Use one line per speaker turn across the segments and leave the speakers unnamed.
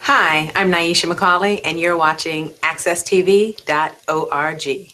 Hi, I'm Naisha McCauley, and you're watching AccessTV.org.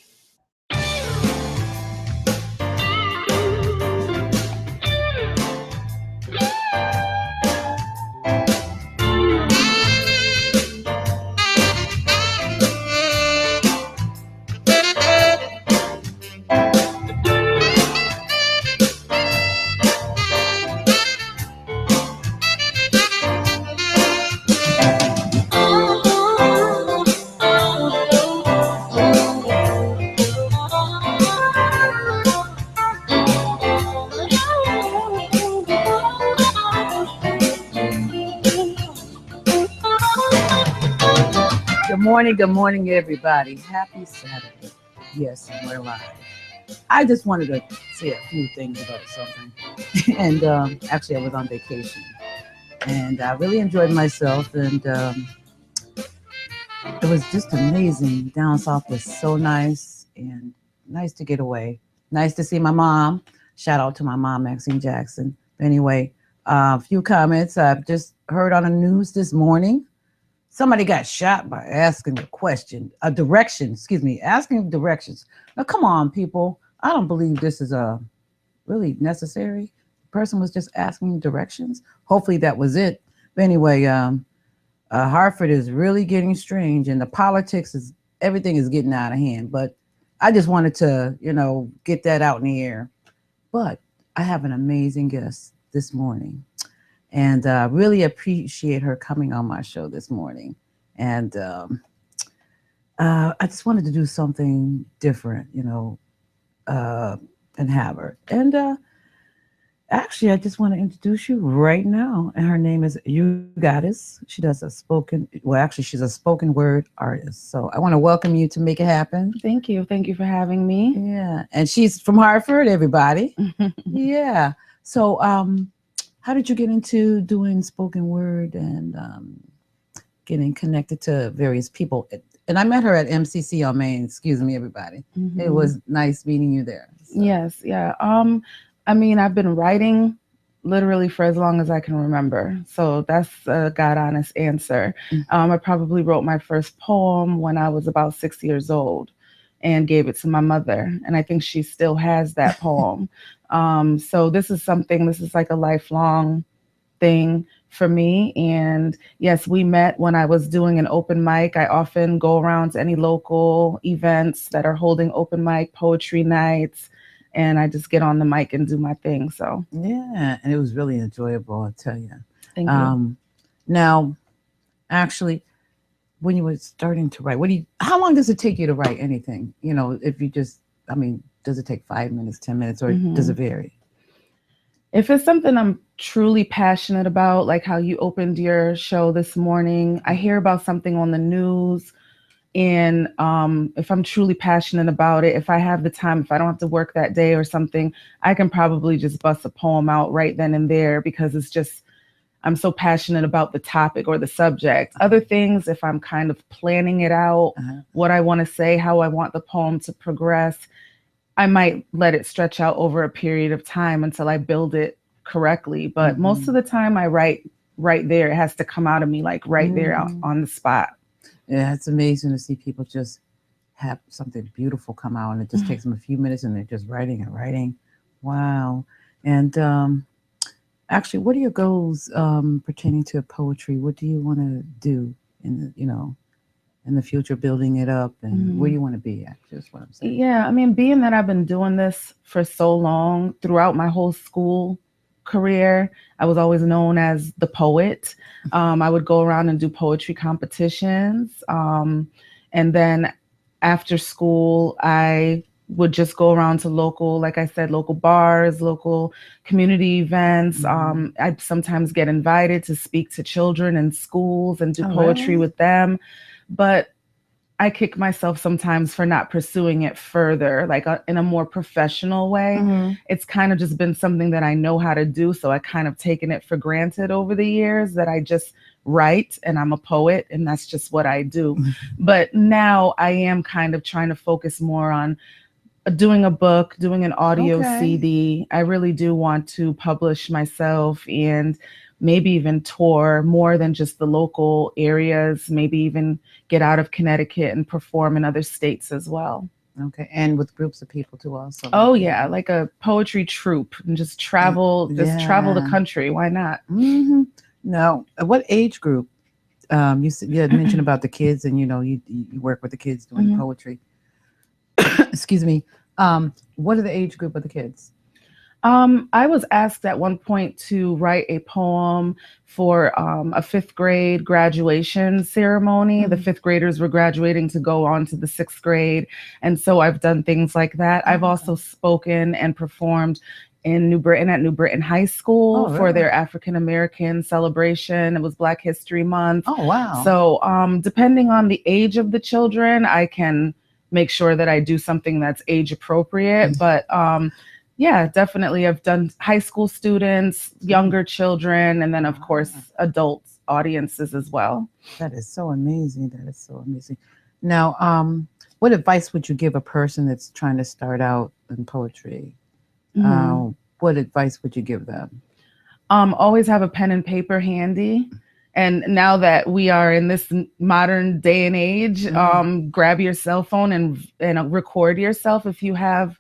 Good morning, everybody. Happy Saturday. Yes, we're live. I just wanted to say a few things about something. And actually, I was on vacation. And I really enjoyed myself. And it was just amazing. Down south was so nice and nice to get away. Nice to see my mom. Shout out to my mom, Maxine Jackson. Anyway, a few comments. I've just heard on the news this morning. Somebody got shot by asking a question, asking directions. Now, come on, people. I don't believe this is really necessary. The person was just asking directions. Hopefully that was it. But anyway, Hartford is really getting strange, and the politics everything is getting out of hand. But I just wanted to, get that out in the air. But I have an amazing guest this morning. And really appreciate her coming on my show this morning. And I just wanted to do something different, and have her. And actually, I just want to introduce you right now. And her name is YouGoddess. She does she's a spoken word artist. So I want to welcome you to Make It Happen.
Thank you. Thank you for having me.
Yeah. And she's from Hartford, everybody. Yeah. So, how did you get into doing spoken word and getting connected to various people? And I met her at MCC on Main. Excuse me, everybody. Mm-hmm. It was nice meeting you there.
So. Yes, yeah. I've been writing literally for as long as I can remember. So that's a God honest answer. Mm-hmm. I probably wrote my first poem when I was about 6 years old and gave it to my mother. And I think she still has that poem. So this is like a lifelong thing for me. And yes, we met when I was doing an open mic. I often go around to any local events that are holding open mic poetry nights, and I just get on the mic and do my thing. So
yeah, and it was really enjoyable, I'll tell you.
Thank you.
Now, actually, when you were starting to write, how long does it take you to write anything? If you just, does it take 5 minutes, 10 minutes, or does it vary?
If it's something I'm truly passionate about, like how you opened your show this morning, I hear about something on the news, and if I'm truly passionate about it, if I have the time, if I don't have to work that day or something, I can probably just bust a poem out right then and there, because it's just, I'm so passionate about the topic or the subject. Other things, if I'm kind of planning it out, what I want to say, how I want the poem to progress, I might let it stretch out over a period of time until I build it correctly. But most of the time I write right there. It has to come out of me like right there on the spot.
Yeah, it's amazing to see people just have something beautiful come out, and it just takes them a few minutes and they're just writing and writing. Wow. And actually, what are your goals pertaining to poetry? What do you want to do in the future, building it up, and where do you want to be at? Just what I'm saying.
Yeah, being that I've been doing this for so long, throughout my whole school career, I was always known as the poet. I would go around and do poetry competitions. And then after school, I would just go around to local bars, local community events. I'd sometimes get invited to speak to children in schools and do poetry with them. But I kick myself sometimes for not pursuing it further, like in a more professional way.
Mhm.
It's kind of just been something that I know how to do. So I kind of taken it for granted over the years that I just write and I'm a poet and that's just what I do. But now I am kind of trying to focus more on doing a book, doing an audio
Okay.
CD. I really do want to publish myself and maybe even tour more than just the local areas, maybe even get out of Connecticut and perform in other states as well.
Okay, and with groups of people too, also.
Oh yeah, like a poetry troupe and just travel the
Yeah.
country. Why not?
Mm-hmm. Now, what age group? You had mentioned about the kids, and you work with the kids doing
Mhm.
poetry. Excuse me. What are the age group of the kids?
I was asked at one point to write a poem for a fifth grade graduation ceremony. The
Mhm.
fifth graders were graduating to go on to the sixth grade. And so I've done things like that. I've also spoken and performed in New Britain at New Britain High School
Oh,
for their
really?
African American celebration. It was Black History Month.
Oh, wow.
So depending on the age of the children, I can make sure that I do something that's age appropriate. But yeah, definitely. I've done high school students, younger children, and then, of course, adults audiences as well.
That is so amazing. That is so amazing. Now, what advice would you give a person that's trying to start out in poetry? What advice would you give them?
Always have a pen and paper handy. And now that we are in this modern day and age, grab your cell phone and record yourself if you have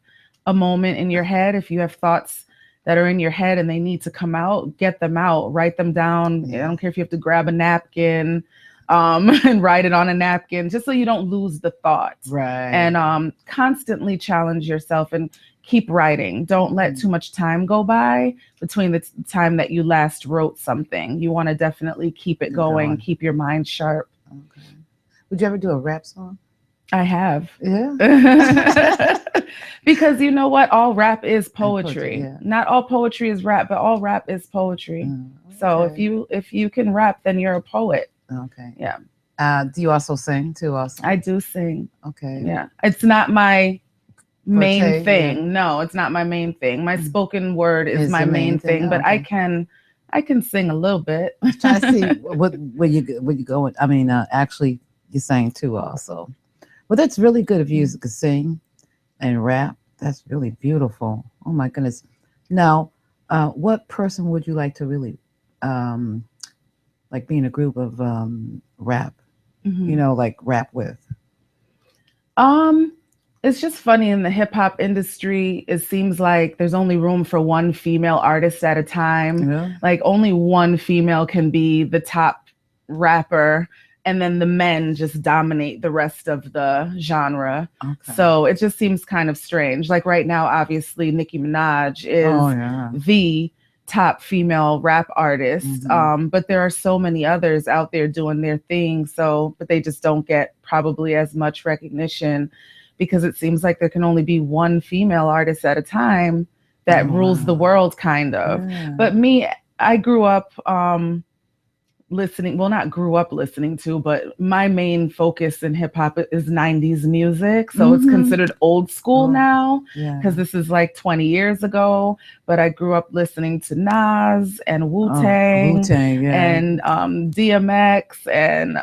a moment in your head. If you have thoughts that are in your head and they need to come out, get them out, write them down. I don't care if you have to grab a napkin and write it on a napkin, just so you don't lose the thoughts.
Right.
And constantly challenge yourself and keep writing. Don't let too much time go by between the time that you last wrote something. You want to definitely keep it going, keep your mind sharp.
Okay. Would you ever do a rap song?
I have.
Yeah.
Because you know what? All rap is poetry.
Poetry, yeah.
Not all poetry is rap, but all rap is poetry.
Okay.
So if you can rap, then you're a poet.
Okay.
Yeah.
Do you also sing too? Also,
I do sing.
Okay.
Yeah. It's not my main
Forte,
thing.
yeah.
No, it's not my main thing. My spoken word is my
the
main thing, but I
okay.
can sing a little bit.
Trying to see where you going. I mean, actually, you sang too also. Well, that's really good if you could sing and rap. That's really beautiful. Oh my goodness. Now, what person would you like to really like be in a group of rap? Like rap with?
It's just funny in the hip hop industry. It seems like there's only room for one female artist at a time.
Yeah.
Like only one female can be the top rapper, and then the men just dominate the rest of the genre.
Okay.
So it just seems kind of strange. Like right now, obviously, Nicki Minaj is the top female rap artist. But there are so many others out there doing their thing. But they just don't get probably as much recognition because it seems like there can only be one female artist at a time that rules the world, kind of.
Yeah.
But me, I grew up listening, well, not grew up listening to, but my main focus in hip hop is 90s music. So it's considered old school now because this is like 20 years ago. But I grew up listening to Nas and Wu-Tang, and DMX and,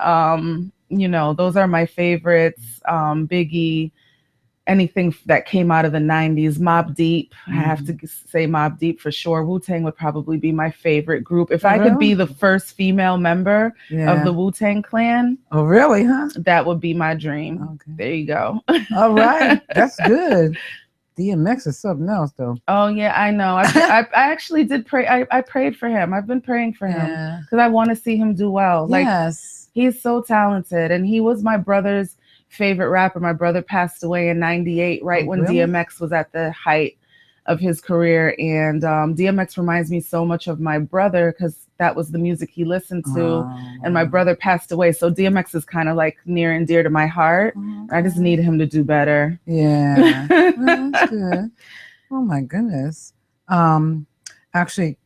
those are my favorites. Biggie, anything that came out of the 90s, Mobb Deep. I have to say Mobb Deep for sure. Wu-Tang would probably be my favorite group. If I could be the first female member of the Wu-Tang Clan.
Oh, really, huh?
That would be my dream. Okay. There you go.
All right. That's good. DMX is something else, though.
Oh, yeah, I know. I actually did pray. I prayed for him. I've been praying for him because I want to see him do well. Like, he's so talented, and he was my brother's favorite rapper. My brother passed away in 98, right when DMX was at the height of his career. And DMX reminds me so much of my brother because that was the music he listened to. And my brother passed away. So DMX is kind of like near and dear to my heart. I just need him to do better.
Yeah. Well, that's good. Oh my goodness. Actually,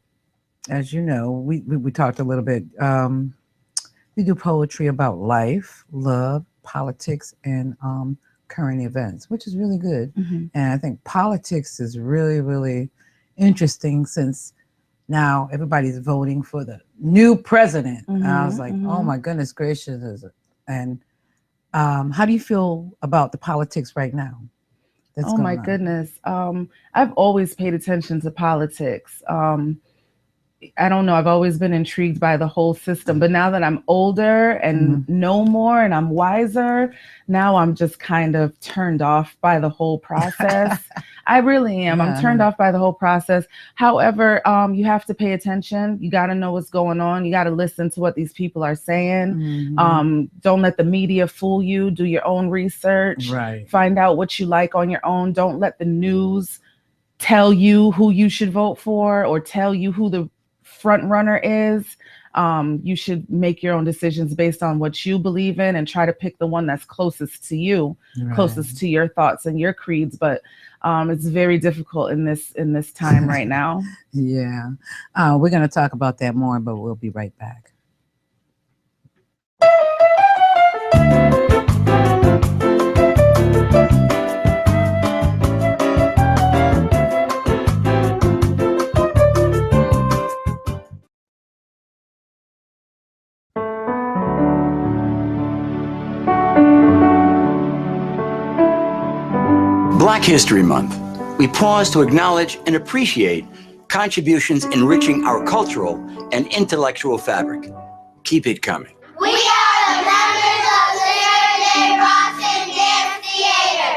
as you know, we talked a little bit. We do poetry about life, love, politics and current events, which is really good.
Mhm.
And I think politics is really, really interesting since now everybody's voting for the new president. And I was like, oh my goodness gracious. And how do you feel about the politics right now? That's
Oh my
going on?
goodness. I've always paid attention to politics. I don't know. I've always been intrigued by the whole system, but now that I'm older and know more and I'm wiser, now I'm just kind of turned off by the whole process. I really am. I'm turned off by the whole process. However, you have to pay attention. You got to know what's going on. You got to listen to what these people are saying. Don't let the media fool you. Do your own research.
Right.
Find out what you like on your own. Don't let the news tell you who you should vote for or tell you who the front runner is. You should make your own decisions based on what you believe in and try to pick the one that's closest to you, closest to your thoughts and your creeds. But it's very difficult in this time right now.
Yeah. We're going to talk about that more, but we'll be right back.
Black History Month. We pause to acknowledge and appreciate contributions enriching our cultural and intellectual fabric. Keep it coming.
We are the members of the Saturday Boston Dance Theater,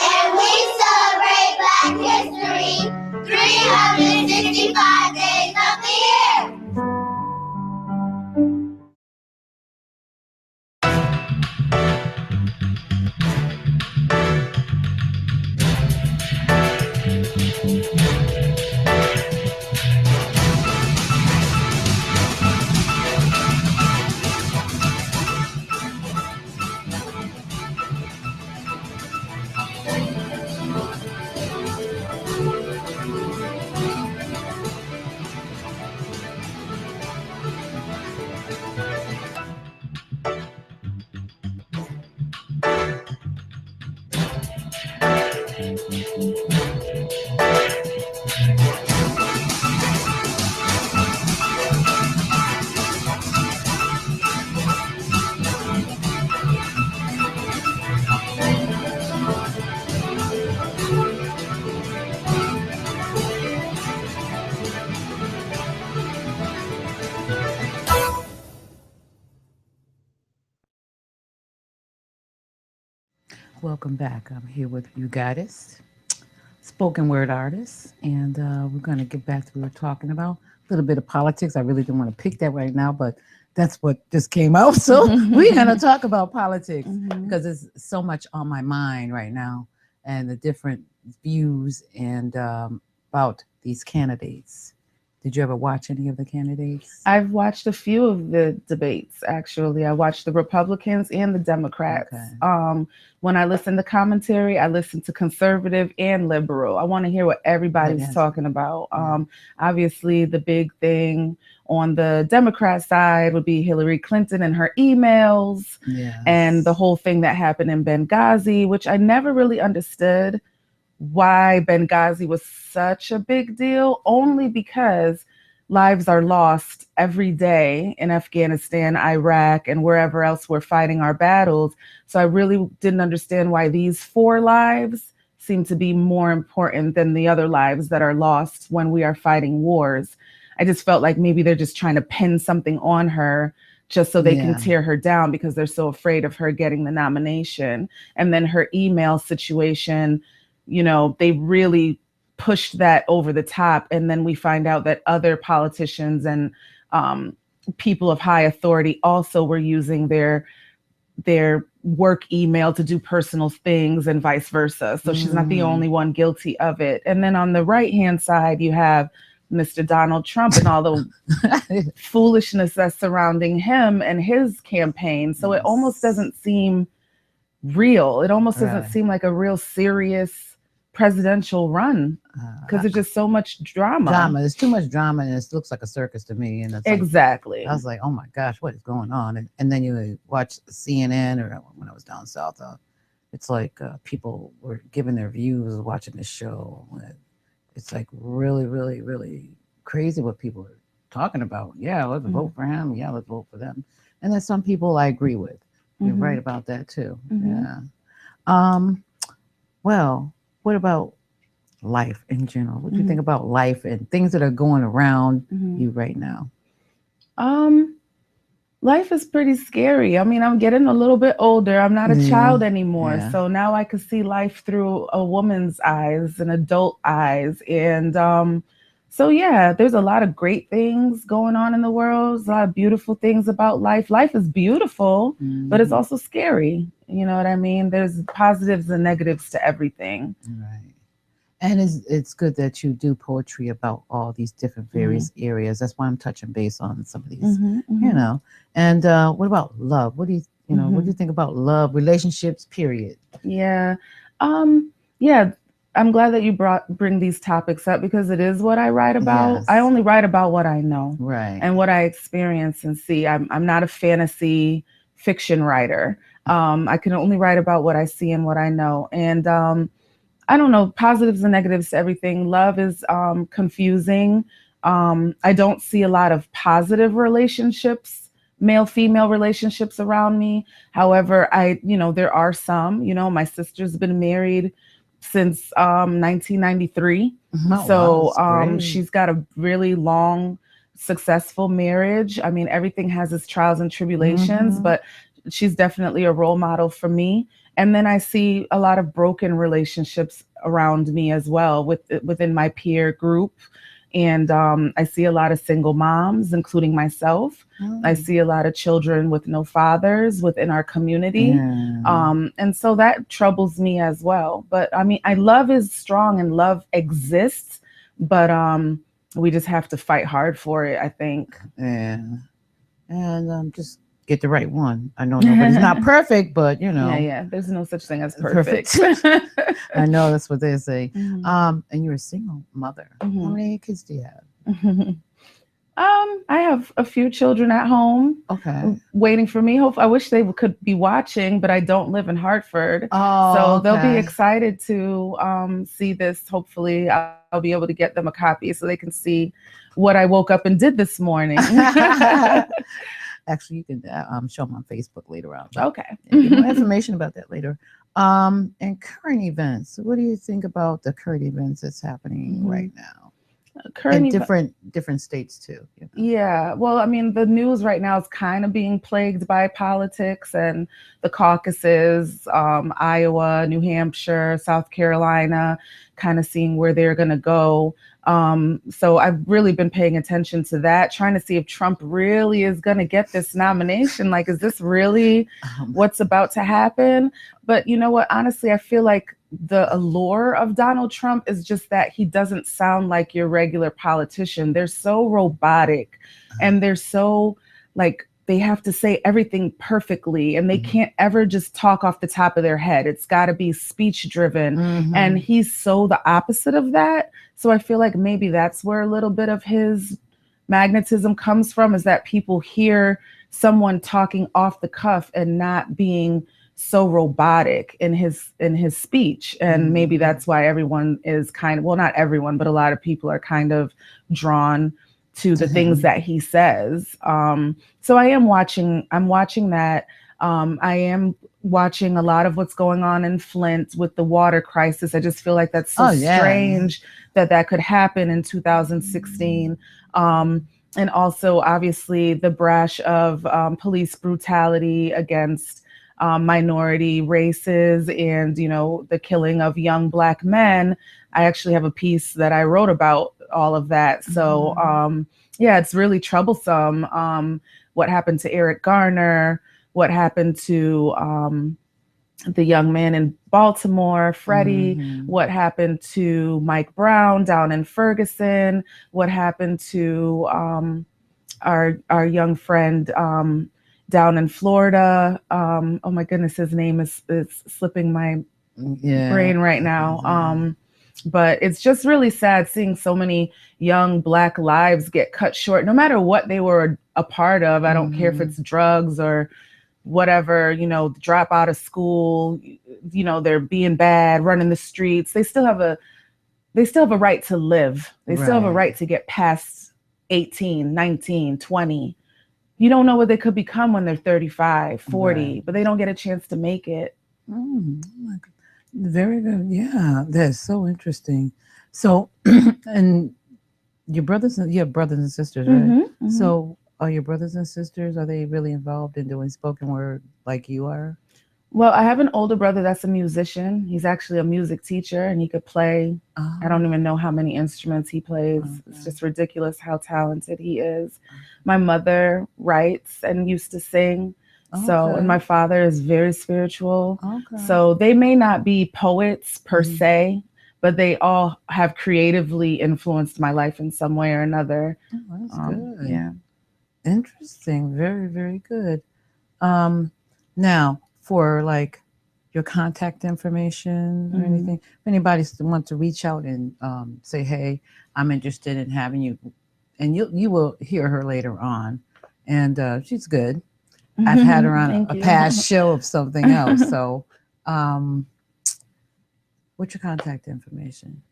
and we celebrate Black history 365 days of the year.
Welcome back. I'm here with you Goddess, spoken word artist, and we're going to get back to what we were talking about, a little bit of politics. I really didn't want to pick that right now, but that's what just came out. So we're going to talk about politics because there's so much on my mind right now and the different views and about these candidates. Did you ever watch any of the candidates?
I've watched a few of the debates, actually. I watched the Republicans and the Democrats.
Okay.
When I listen to commentary, I listen to conservative and liberal. I want to hear what everybody's talking about. Obviously, the big thing on the Democrat side would be Hillary Clinton and her emails and the whole thing that happened in Benghazi, which I never really understood why Benghazi was such a big deal, only because lives are lost every day in Afghanistan, Iraq, and wherever else we're fighting our battles. So I really didn't understand why these 4 lives seem to be more important than the other lives that are lost when we are fighting wars. I just felt like maybe they're just trying to pin something on her just so they can tear her down because they're so afraid of her getting the nomination. And then her email situation, you know, they really pushed that over the top. And then we find out that other politicians and people of high authority also were using their work email to do personal things and vice versa. So she's not the only one guilty of it. And then on the right-hand side, you have Mr. Donald Trump and all the foolishness that's surrounding him and his campaign. So it almost doesn't seem real. It almost doesn't seem like a real serious presidential run because there's just so much drama.
There's too much drama, and it looks like a circus to me. And it's like,
Exactly.
I was like, oh my gosh, what is going on? And then you watch CNN, or when I was down south, it's like people were giving their views watching this show. It's like really, really, really crazy what people are talking about. Yeah, let's vote for him. Yeah, let's vote for them. And there's some people I agree with. You're right about that too. Yeah. Well, what about life in general? What do you think about life and things that are going around you right now?
Life is pretty scary. I mean, I'm getting a little bit older. I'm not a child anymore.
Yeah.
So now I can see life through a woman's eyes and adult eyes. And so, yeah, there's a lot of great things going on in the world. There's a lot of beautiful things about life. Life is beautiful, but it's also scary. You know what I mean? There's positives and negatives to everything.
Right. And it's good that you do poetry about all these different various areas. That's why I'm touching base on some of these, you know. And what about love? What do you know? What do you think about love, relationships, period?
Yeah. Yeah. I'm glad that you bring these topics up because it is what I write about.
Yes.
I only write about what I know,
Right.
and what I experience and see. I'm not a fantasy fiction writer. I can only write about what I see and what I know. And I don't know, positives and negatives to everything. Love is confusing. I don't see a lot of positive relationships, male-female relationships around me. However, there are some. My sister's been married since 1993.
Oh, wow,
She's got a really long, successful marriage. I mean, everything has its trials and tribulations, but she's definitely a role model for me. And then I see a lot of broken relationships around me as well within my peer group. And I see a lot of single moms, including myself. I see a lot of children with no fathers within our community. And so that troubles me as well. But I mean, love is strong and love exists, but we just have to fight hard for it, I think.
Yeah. And just get the right one. I know nobody's not perfect, but
Yeah. There's no such thing as perfect.
I know that's what they say. And you're a single mother. How many kids do you have?
I have a few children at home.
Okay.
Waiting for me. I wish they could be watching, but I don't live in Hartford.
Oh,
so they'll be
okay.
excited to see this. Hopefully I'll be able to get them a copy so they can see what I woke up and did this morning.
Actually, you can show them on Facebook later on.
Okay.
Get more information about that later. And current events. What do you think about the current events that's happening right now? In different states too.
Yeah. Well, I mean, the news right now is kind of being plagued by politics and the caucuses, Iowa, New Hampshire, South Carolina, kind of seeing where they're going to go. So I've really been paying attention to that, trying to see if Trump really is going to get this nomination. Like, is this really what's about to happen? But you know what? Honestly, I feel like the allure of Donald Trump is just that he doesn't sound like your regular politician. They're so robotic and they're so like, they have to say everything perfectly and they can't ever just talk off the top of their head. It's got to be speech driven. And he's so the opposite of that. So I feel like maybe that's where a little bit of his magnetism comes from, is that people hear someone talking off the cuff and not being so robotic in his speech. And maybe that's why everyone is kind of, well, not everyone, but a lot of people are kind of drawn to the things that he says. So I'm watching that. I am watching a lot of what's going on in Flint with the water crisis. I just feel like that's so strange that could happen in 2016. And also, obviously, the brash of police brutality against minority races and, the killing of young Black men. I actually have a piece that I wrote about all of that. So, it's really troublesome. What happened to Eric Garner, what happened to the young man in Baltimore, Freddie, what happened to Mike Brown down in Ferguson, what happened to our young friend down in Florida. Oh my goodness, his name is slipping my brain right now. But it's just really sad seeing so many young Black lives get cut short, no matter what they were a part of. I don't care if it's drugs or whatever, drop out of school, they're being bad, running the streets. They still have a right to live. They still have a right to get past 18, 19, 20. You don't know what they could become when they're 35, 40, but they don't get a chance to make it.
Very good. Yeah, that's so interesting. So, and you have brothers and sisters, right? So are your brothers and sisters, are they really involved in doing spoken word like you are?
Well, I have an older brother that's a musician. He's actually a music teacher, and he could play. I don't even know how many instruments he plays. It's just ridiculous how talented he is. My mother writes and used to sing. So, and my father is very spiritual. So they may not be poets per se, but they all have creatively influenced my life in some way or another.
That's good.
Yeah.
Interesting. Very, very good. Now, for like your contact information or anything, if anybody wants to reach out and say, hey, I'm interested in having you, and you will hear her later on. And she's good. I've had her on a past show of something else. So what's your contact information?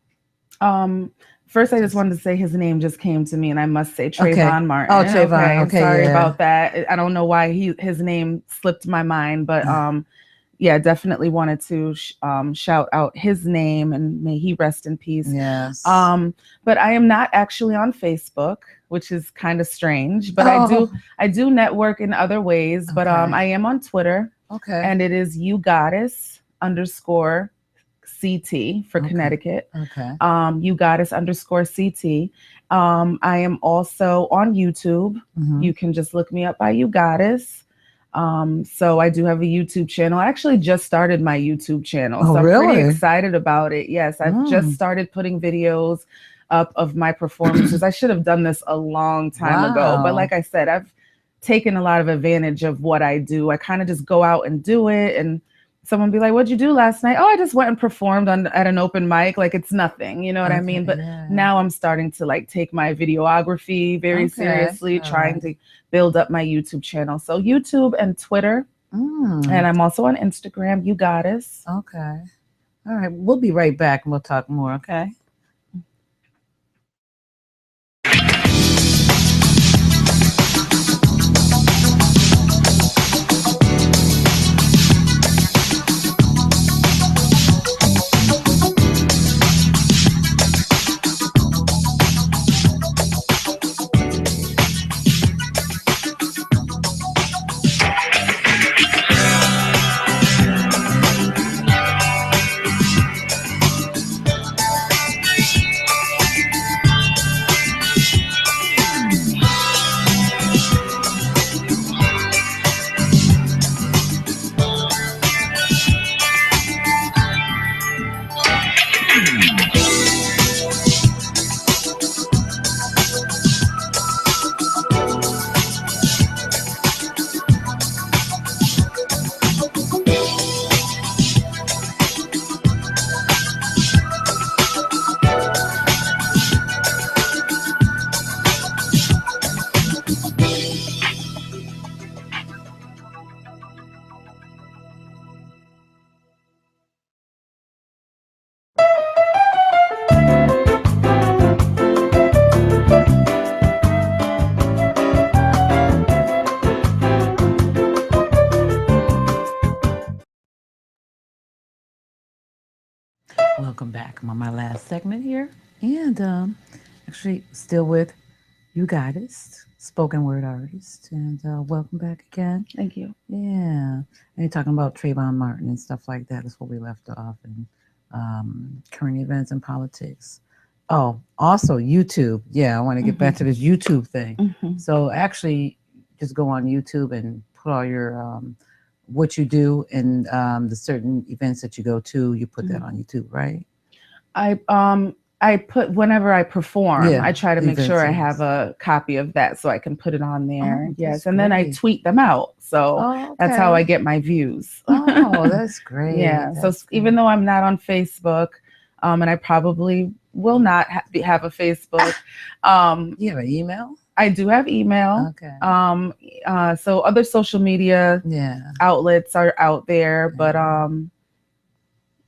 First, I just wanted to say his name just came to me, and I must say Trayvon Martin.
Oh, Trayvon. Okay,
sorry about that. I don't know why his name slipped my mind, but yeah, definitely wanted to shout out his name, and may he rest in peace.
Yes.
But I am not actually on Facebook, which is kind of strange. But I do network in other ways. But I am on Twitter. Okay. And it is YouGoddess_CT for Connecticut. Okay. YouGoddess_CT. I am also on YouTube. You can just look me up by YouGoddess. So I do have a YouTube channel. I actually just started my YouTube channel. So I'm pretty excited about it. Yes, I've just started putting videos up of my performances. I should have done this a long time ago. But like I said, I've taken a lot of advantage of what I do. I kind of just go out and do it, and someone be like, what'd you do last night? Oh, I just went and performed at an open mic. Like, it's nothing, you know what I mean? But now I'm starting to like take my videography very seriously, trying to build up my YouTube channel. So YouTube and Twitter. And I'm also on Instagram, YouGoddess.
Okay. All right. We'll be right back and we'll talk more. Okay. Welcome back. I'm on my last segment here, and actually still with YouGoddess, spoken word artist, and welcome back again.
Thank you.
Yeah, and you're talking about Trayvon Martin and stuff like that. That's where we left off, and current events and politics. Oh, also YouTube. Yeah, I want to get back to this YouTube thing. So actually, just go on YouTube and put all your what you do and the certain events that you go to, you put that on YouTube, right?
I put whenever I perform, I try to make sure I have a copy of that so I can put it on there. Yes, and then I tweet them out. So that's how I get my views.
Oh, that's great.
Yeah.
That's
so even though I'm not on Facebook, And I probably will not have a Facebook.
You have an email?
I do have email.
Okay.
So other social media
Yeah.
outlets are out there, but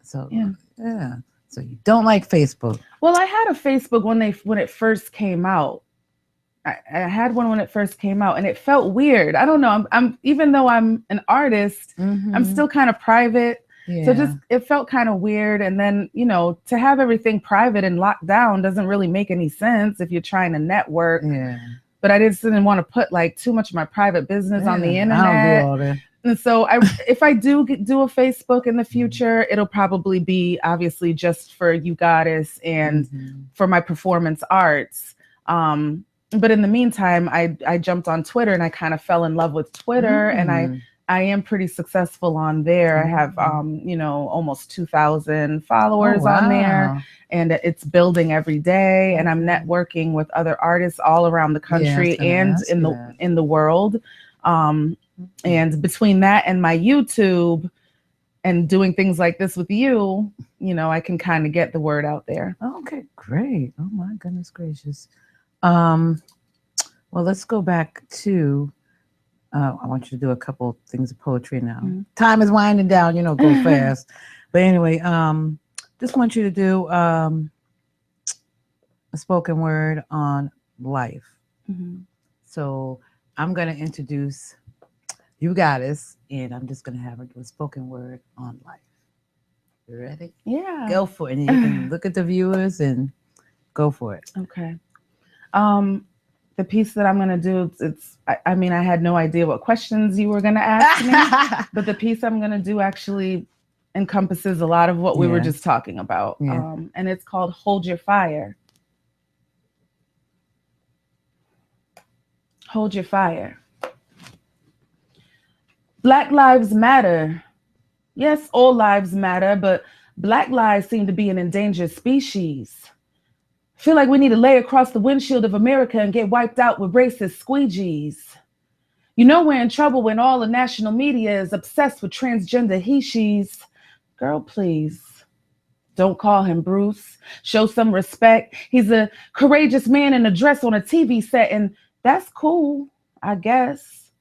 So
yeah.
yeah. So you don't like Facebook?
Well, I had a Facebook when it first came out. I had one when it first came out, and it felt weird. I don't know. I'm even though I'm an artist, I'm still kind of private.
Yeah.
So it felt kind of weird. And then, to have everything private and locked down doesn't really make any sense if you're trying to network.
Yeah.
But I just didn't want to put like too much of my private business on the internet.
I don't do all that.
And so if I do a Facebook in the future, it'll probably be obviously just for You Goddess and for my performance arts. But in the meantime, I jumped on Twitter and I kind of fell in love with Twitter, and I am pretty successful on there. I have almost 2,000 followers on there, and it's building every day. And I'm networking with other artists all around the country and in the world. And between that and my YouTube and doing things like this with you, I can kind of get the word out there.
Okay, great. Oh my goodness gracious. Well, let's go back to, I want you to do a couple things of poetry now. Time is winding down, go fast. But anyway, just want you to do a spoken word on life. So I'm going to introduce You Goddess, and I'm just going to have her do a spoken word on life. You ready?
Yeah.
Go for it. And you can look at the viewers and go for it.
Okay. The piece that I'm going to do, I mean, I had no idea what questions you were going to ask me, but the piece I'm going to do actually encompasses a lot of what we were just talking about.
Yeah.
And it's called Hold Your Fire. Hold your fire. Black lives matter. Yes, all lives matter, but Black lives seem to be an endangered species. Feel like we need to lay across the windshield of America and get wiped out with racist squeegees. We're in trouble when all the national media is obsessed with transgender he-she's. Girl, please. Don't call him Bruce. Show some respect. He's a courageous man in a dress on a TV set, and that's cool, I guess.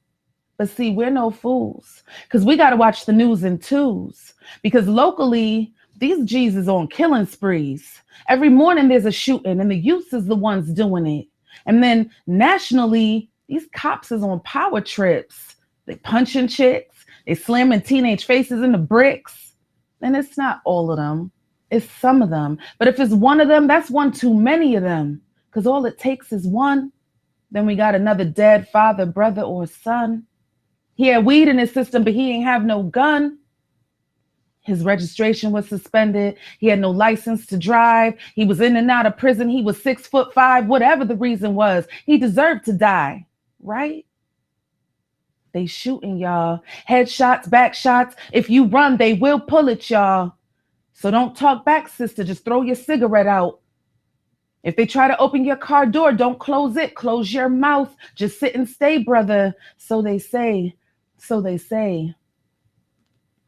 But see, we're no fools, because we got to watch the news in twos. Because locally, these G's is on killing sprees. Every morning there's a shooting, and the youth is the ones doing it. And then nationally, these cops is on power trips. They punching chicks. They slamming teenage faces into bricks. And it's not all of them. It's some of them. But if it's one of them, that's one too many of them. Because all it takes is one. Then we got another dead father, brother, or son. He had weed in his system, but he ain't have no gun. His registration was suspended. He had no license to drive. He was in and out of prison. He was 6'5", whatever the reason was. He deserved to die, right? They shooting y'all. Headshots, back shots. If you run, they will pull it, y'all. So don't talk back, sister. Just throw your cigarette out. If they try to open your car door, don't close it. Close your mouth. Just sit and stay, brother. So they say. So they say.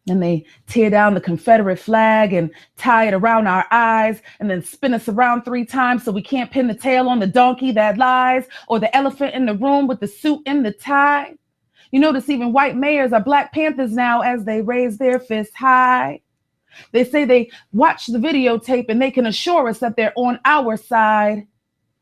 And they tear down the Confederate flag and tie it around our eyes and then spin us around 3 times so we can't pin the tail on the donkey that lies, or the elephant in the room with the suit and the tie. You notice even white mayors are Black Panthers now as they raise their fists high. They say they watch the videotape and they can assure us that they're on our side,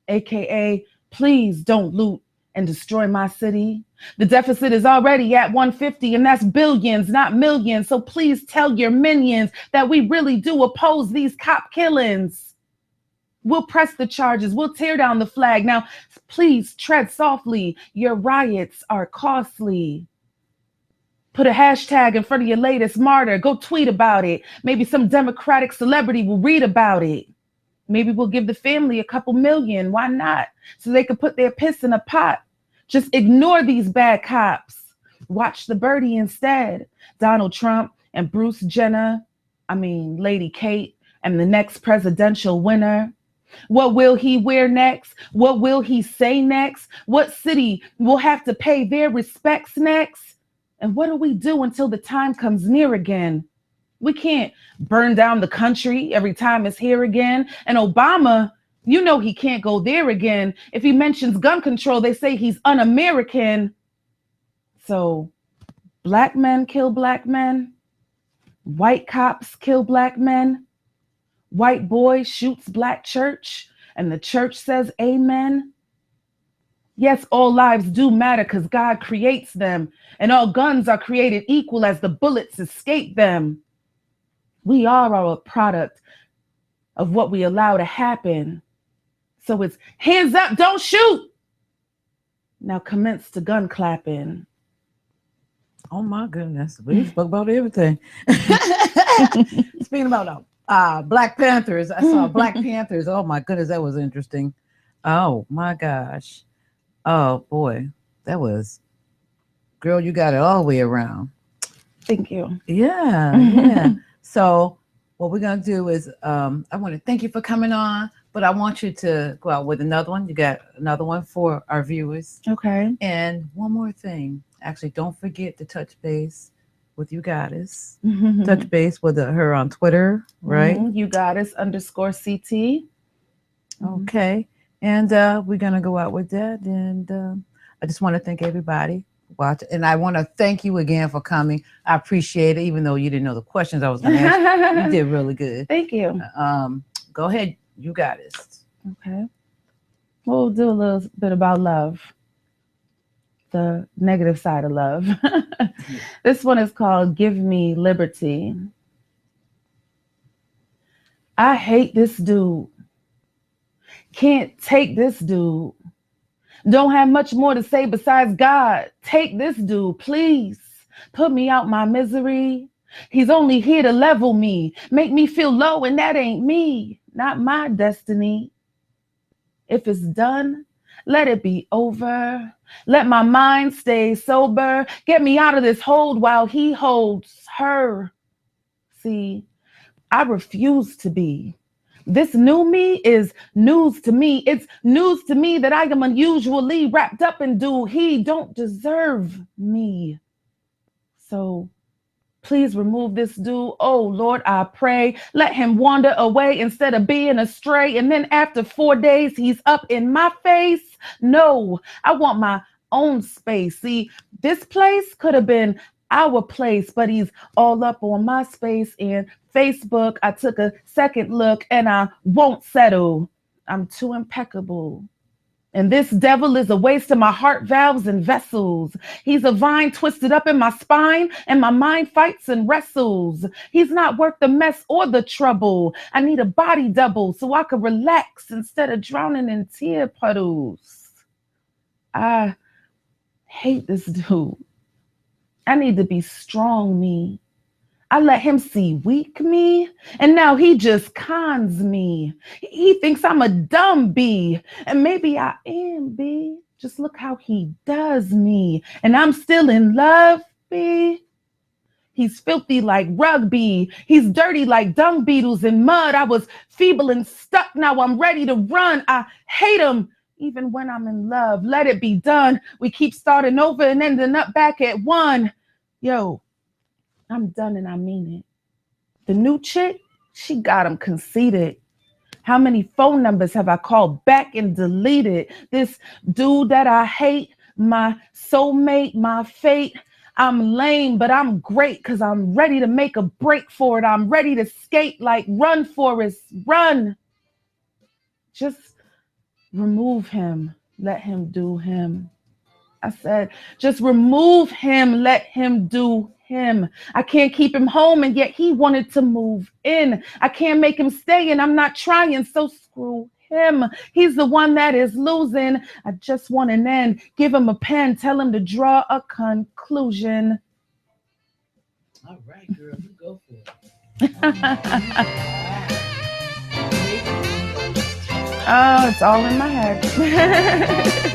AKA, please don't loot and destroy my city. The deficit is already at 150, and that's billions, not millions. So please tell your minions that we really do oppose these cop killings. We'll press the charges. We'll tear down the flag. Now, please tread softly. Your riots are costly. Put a hashtag in front of your latest martyr. Go tweet about it. Maybe some Democratic celebrity will read about it. Maybe we'll give the family a couple million. Why not? So they could put their piss in a pot. Just ignore these bad cops. Watch the birdie instead. Donald Trump and Bruce Jenner. Lady Kate and the next presidential winner. What will he wear next? What will he say next? What city will have to pay their respects next? And what do we do until the time comes near again? We can't burn down the country every time it's here again. And Obama, you know he can't go there again. If he mentions gun control, they say he's un-American. So black men kill black men. White cops kill black men. White boy shoots black church, and the church says amen. Yes, all lives do matter because God creates them, and all guns are created equal as the bullets escape them. We are a product of what we allow to happen. So it's hands up, don't shoot. Now commence to gun clapping.
Oh my goodness, we spoke about everything. Speaking about Black Panthers, I saw Black Panthers. Oh my goodness, that was interesting. Oh my gosh. Oh boy, that was, girl, you got it all the way around.
Thank you.
Yeah, yeah. So what we're gonna do is, I want to thank you for coming on, but I want you to go out with another one. You got another one for our viewers.
Okay.
And one more thing. Actually, don't forget to touch base with You Goddess.
Mm-hmm.
Touch base with her on Twitter, right?
Mm-hmm. You Goddess _CT.
Okay. And we're going to go out with that. And I just want to thank everybody for watching. And I want to thank you again for coming. I appreciate it, even though you didn't know the questions I was going to ask. You did really good.
Thank you.
Go ahead. You Goddess.
Okay. We'll do a little bit about love. The negative side of love. This one is called Give Me Liberty. I hate this dude. Can't take this dude. Don't have much more to say besides God. Take this dude, please. Put me out my misery. He's only here to level me, make me feel low, and that ain't me, not my destiny. If it's done, let it be over. Let my mind stay sober. Get me out of this hold while he holds her. See, I refuse to be. This new me is news to me. It's news to me that I am unusually wrapped up in do. He don't deserve me. So please remove this dude. Oh, Lord, I pray. Let him wander away instead of being astray. And then after 4 days, he's up in my face. No, I want my own space. See, this place could have been our place, but he's all up on my space and Facebook. I took a second look and I won't settle. I'm too impeccable. And this devil is a waste of my heart valves and vessels. He's a vine twisted up in my spine, and my mind fights and wrestles. He's not worth the mess or the trouble. I need a body double so I can relax instead of drowning in tear puddles. I hate this dude. I need to be strong me. I let him see weak me, and now he just cons me. He thinks I'm a dumb bee, and maybe I am bee. Just look how he does me, and I'm still in love, bee. He's filthy like rugby. He's dirty like dung beetles in mud. I was feeble and stuck. Now I'm ready to run. I hate him even when I'm in love. Let it be done. We keep starting over and ending up back at one. Yo, I'm done and I mean it. The new chick, she got him conceited. How many phone numbers have I called back and deleted? This dude that I hate, my soulmate, my fate. I'm lame, but I'm great because I'm ready to make a break for it. I'm ready to skate like run, Forrest, run. Just remove him. Let him do him. I said, just remove him. Let him do him. I can't keep him home, and yet he wanted to move in. I can't make him stay, and I'm not trying, so screw him. He's the one that is losing. I just want an end. Give him a pen. Tell him to draw a conclusion.
All right, girl, you go for it.
Oh, it's all in my head.